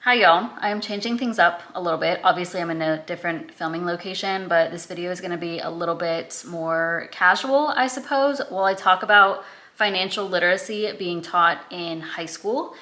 Hi y'all, I am changing things up a little bit. Obviously I'm in a different filming location, but this video is gonna be a little bit more casual, I suppose, while I talk about financial literacy being taught in high school.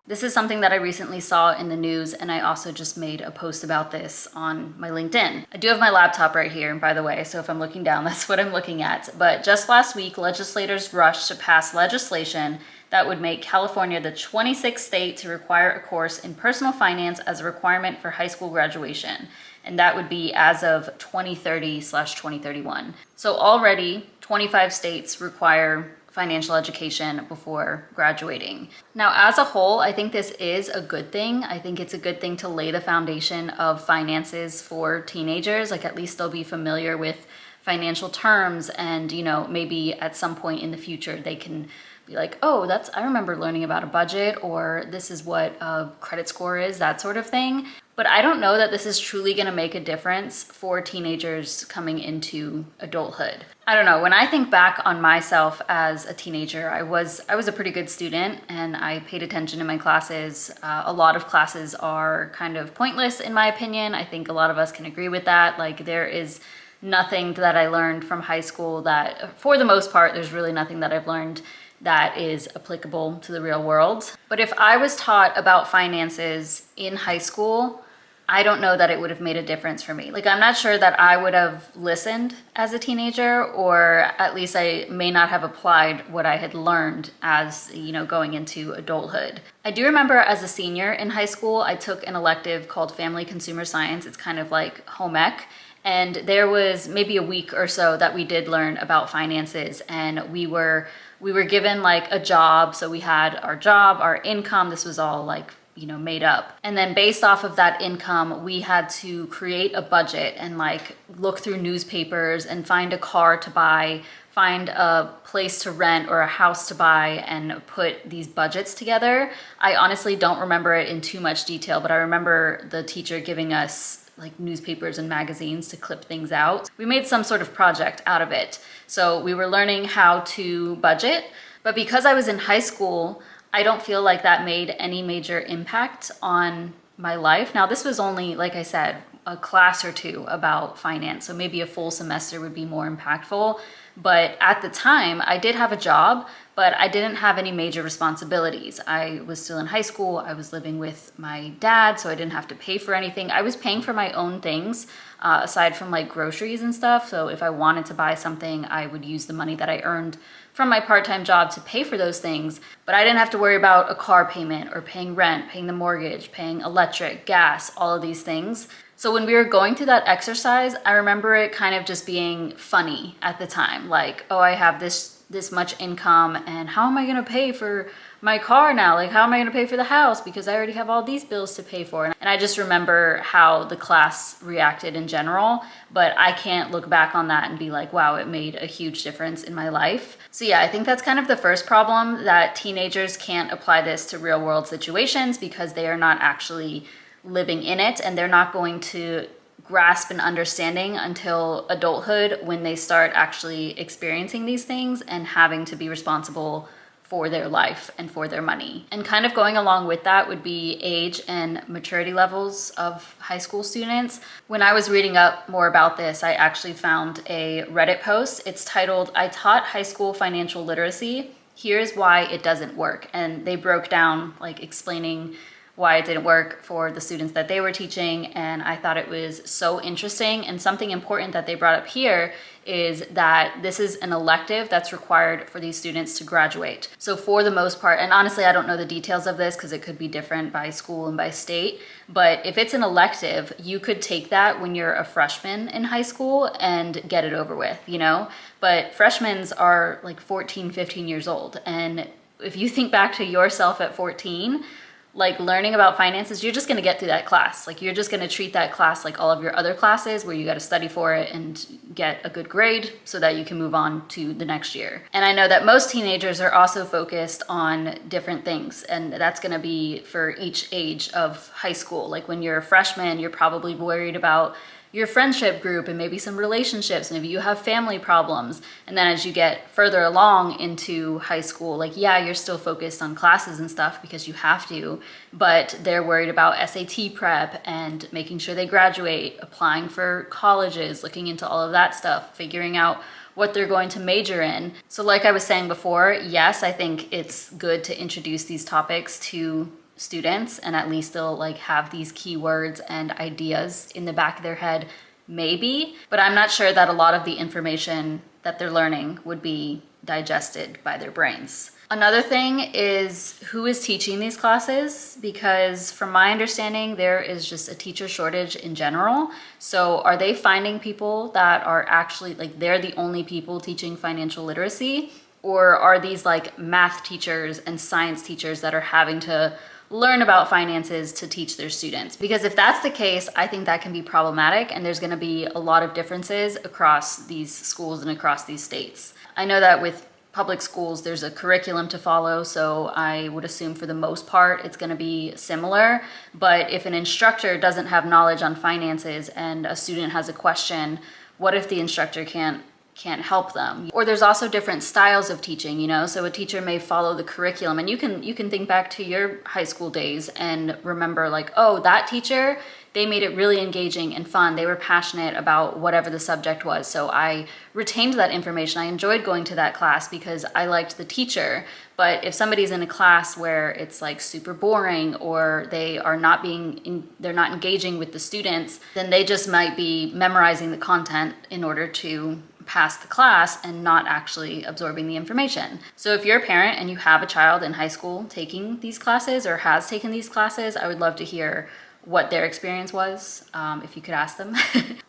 This is something that I recently saw in the news, and I also just made a post about this on my LinkedIn. I do have my laptop right here, by the way, so if I'm looking down, that's what I'm looking at. But just last week, legislators rushed to pass legislation that would make California the 26th state to require a course in personal finance as a requirement for high school graduation. And that would be as of 2030/2031. So already 25 states require financial education before graduating. Now, as a whole, I think this is a good thing. I think it's a good thing to lay the foundation of finances for teenagers. Like, at least they'll be familiar with financial terms, and maybe at some point in the future they can be like, oh, I remember learning about a budget, or this is what a credit score is, that sort of thing. But I don't know that this is truly going to make a difference for teenagers coming into adulthood. I don't know. When I think back on myself as a teenager, I was a pretty good student and I paid attention in my classes. A lot of classes are kind of pointless in my opinion. I think a lot of us can agree with that. Like, there is nothing that I learned from high school that, for the most part, there's really nothing that I've learned that is applicable to the real world. But if I was taught about finances in high school, I don't know that it would have made a difference for me. Like, I'm not sure that I would have listened as a teenager, or at least I may not have applied what I had learned as, going into adulthood. I do remember as a senior in high school, I took an elective called Family Consumer Science. It's kind of like home ec. And there was maybe a week or so that we did learn about finances, and we were given like a job. So we had our job, our income, this was all like made up. And then based off of that income, we had to create a budget and like look through newspapers and find a car to buy, find a place to rent or a house to buy, and put these budgets together. I honestly don't remember it in too much detail, but I remember the teacher giving us like newspapers and magazines to clip things out. We made some sort of project out of it. So we were learning how to budget, but because I was in high school, I don't feel like that made any major impact on my life. Now, this was only, like I said, a class or two about finance, so maybe a full semester would be more impactful. But at the time, I did have a job, but I didn't have any major responsibilities. I was still in high school. I was living with my dad, so I didn't have to pay for anything. I was paying for my own things, aside from like groceries and stuff. So if I wanted to buy something, I would use the money that I earned from my part-time job to pay for those things. But I didn't have to worry about a car payment or paying rent, paying the mortgage, paying electric, gas, all of these things. So when we were going through that exercise, I remember it kind of just being funny at the time. Like, oh, I have this much income, and how am I gonna pay for my car now? Like, how am I gonna pay for the house? Because I already have all these bills to pay for. And I just remember how the class reacted in general, but I can't look back on that and be like, wow, it made a huge difference in my life. So yeah, I think that's kind of the first problem, that teenagers can't apply this to real world situations because they are not actually living in it, and they're not going to grasp an understanding until adulthood, when they start actually experiencing these things and having to be responsible for their life and for their money. And kind of going along with that would be age and maturity levels of high school students. When I was reading up more about this, I actually found a Reddit post. It's titled, "I taught high school financial literacy. Here's why it doesn't work." And they broke down like explaining why it didn't work for the students that they were teaching. And I thought it was so interesting. And something important that they brought up here is that this is an elective that's required for these students to graduate. So for the most part, and honestly, I don't know the details of this because it could be different by school and by state, but if it's an elective, you could take that when you're a freshman in high school and get it over with, But freshmen are like 14, 15 years old. And if you think back to yourself at 14, like learning about finances, you're just going to get through that class. Like, you're just going to treat that class like all of your other classes, where you got to study for it and get a good grade so that you can move on to the next year. And I know that most teenagers are also focused on different things, and that's going to be for each age of high school. Like, when you're a freshman, you're probably worried about your friendship group and maybe some relationships. Maybe you have family problems. And then as you get further along into high school, like, yeah, you're still focused on classes and stuff because you have to, but they're worried about SAT prep and making sure they graduate, applying for colleges, looking into all of that stuff, figuring out what they're going to major in. So like I was saying before, yes, I think it's good to introduce these topics to students, and at least they'll like have these keywords and ideas in the back of their head, maybe, but I'm not sure that a lot of the information that they're learning would be digested by their brains. Another thing is who is teaching these classes, because from my understanding, there is just a teacher shortage in general. So are they finding people that are actually like, they're the only people teaching financial literacy? Or are these like math teachers and science teachers that are having to learn about finances to teach their students? Because if that's the case, I think that can be problematic, and there's going to be a lot of differences across these schools and across these states. I know that with public schools, there's a curriculum to follow, so I would assume for the most part it's going to be similar. But if an instructor doesn't have knowledge on finances and a student has a question, what if the instructor can't help them? Or there's also different styles of teaching, you know, so a teacher may follow the curriculum, and you can think back to your high school days and remember like, oh, that teacher, they made it really engaging and fun. They were passionate about whatever the subject was. So I retained that information. I enjoyed going to that class because I liked the teacher. But if somebody's in a class where it's like super boring, or they are not they're not engaging with the students, then they just might be memorizing the content in order to pass the class and not actually absorbing the information. So if you're a parent and you have a child in high school taking these classes or has taken these classes, I would love to hear what their experience was, if you could ask them.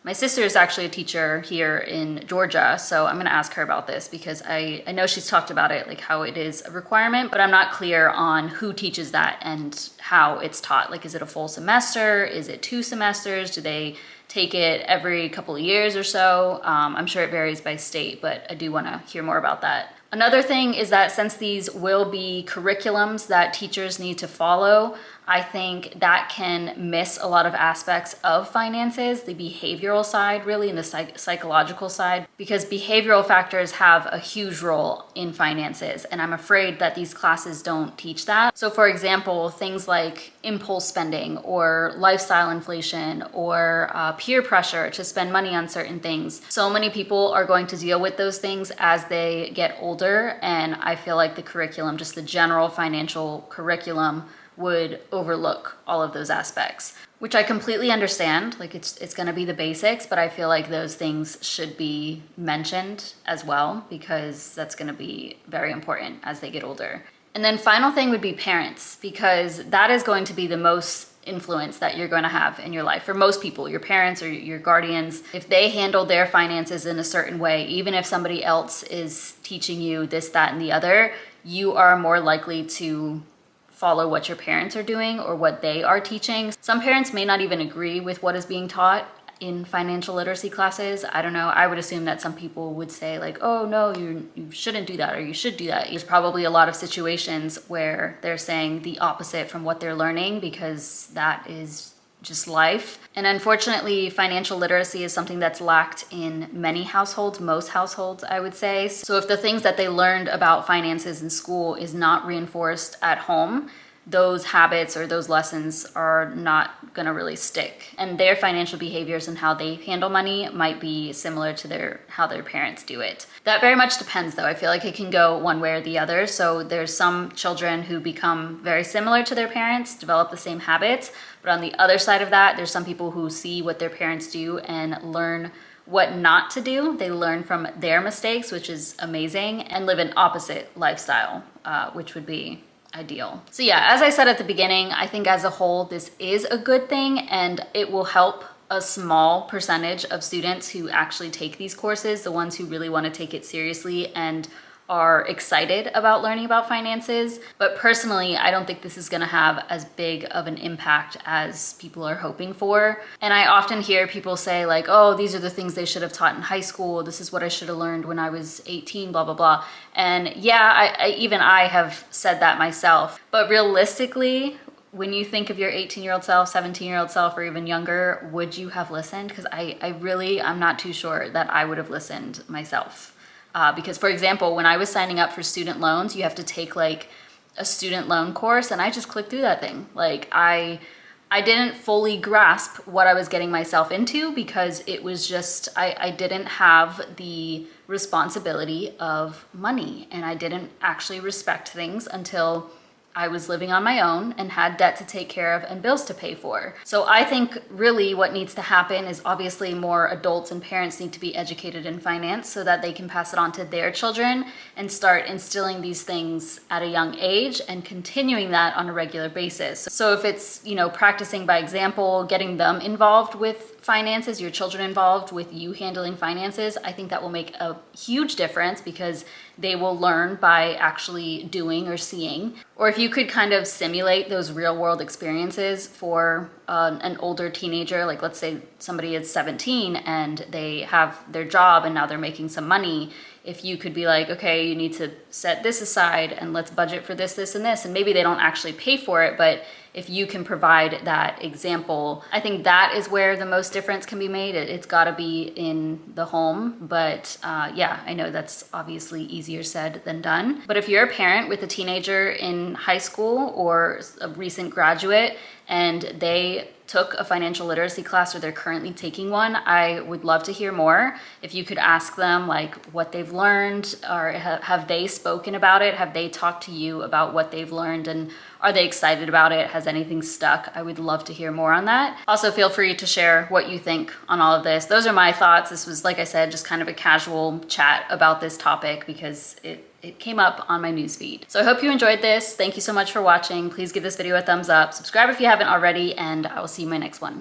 My sister is actually a teacher here in Georgia, so I'm gonna ask her about this because I know she's talked about it, like how it is a requirement, but I'm not clear on who teaches that and how it's taught. Like, is it a full semester? Is it 2 semesters? Do they take it every couple of years or so? I'm sure it varies by state, but I do wanna hear more about that. Another thing is that since these will be curriculums that teachers need to follow, I think that can miss a lot of aspects of finances, the behavioral side really, and the psychological side, because behavioral factors have a huge role in finances, and I'm afraid that these classes don't teach that. So for example, things like impulse spending or lifestyle inflation or peer pressure to spend money on certain things. So many people are going to deal with those things as they get older, and I feel like the curriculum, just the general financial curriculum, would overlook all of those aspects, which I completely understand. Like, it's going to be the basics, but I feel like those things should be mentioned as well, because that's going to be very important as they get older. And then final thing would be parents, because that is going to be the most influence that you're going to have in your life. For most people, your parents or your guardians, if they handle their finances in a certain way, even if somebody else is teaching you this, that, and the other, you are more likely to follow what your parents are doing or what they are teaching. Some parents may not even agree with what is being taught in financial literacy classes. I don't know. I would assume that some people would say like, oh no, you shouldn't do that, or you should do that. There's probably a lot of situations where they're saying the opposite from what they're learning, because that is just life. And unfortunately, financial literacy is something that's lacked in many households, most households, I would say. So if the things that they learned about finances in school is not reinforced at home, those habits or those lessons are not gonna really stick. And their financial behaviors and how they handle money might be similar to how their parents do it. That very much depends though. I feel like it can go one way or the other. So there's some children who become very similar to their parents, develop the same habits. But on the other side of that, there's some people who see what their parents do and learn what not to do. They learn from their mistakes, which is amazing, and live an opposite lifestyle, which would be ideal. So yeah, as I said at the beginning, I think as a whole, this is a good thing, and it will help a small percentage of students who actually take these courses, the ones who really want to take it seriously and are excited about learning about finances. But personally, I don't think this is going to have as big of an impact as people are hoping for. And I often hear people say like, oh, these are the things they should have taught in high school. This is what I should have learned when I was 18, blah, blah, blah. And yeah, even I have said that myself. But realistically, when you think of your 18-year-old self, 17-year-old self, or even younger, would you have listened? Because I'm not too sure that I would have listened myself. Because for example, when I was signing up for student loans, you have to take like a student loan course, and I just clicked through that thing. Like I didn't fully grasp what I was getting myself into because it was just, I didn't have the responsibility of money, and I didn't actually respect things until I was living on my own and had debt to take care of and bills to pay for. So I think really what needs to happen is obviously more adults and parents need to be educated in finance so that they can pass it on to their children and start instilling these things at a young age and continuing that on a regular basis. So if it's, practicing by example, getting them involved with finances, your children involved with you handling finances, I think that will make a huge difference because they will learn by actually doing or seeing. Or if you could kind of simulate those real world experiences for an older teenager, like let's say somebody is 17 and they have their job and now they're making some money. If you could be like, okay, you need to set this aside and let's budget for this, this, and this, and maybe they don't actually pay for it, but if you can provide that example, I think that is where the most difference can be made. It's got to be in the home, but yeah, I know that's obviously easier said than done. But if you're a parent with a teenager in high school or a recent graduate and they took a financial literacy class or they're currently taking one, I would love to hear more. If you could ask them like what they've learned, or have they spoken about it? Have they talked to you about what they've learned, and are they excited about it? Has anything stuck? I would love to hear more on that. Also, feel free to share what you think on all of this. Those are my thoughts. This was, like I said, just kind of a casual chat about this topic because it came up on my newsfeed. So I hope you enjoyed this. Thank you so much for watching. Please give this video a thumbs up. Subscribe if you haven't already, and I will see you in my next one.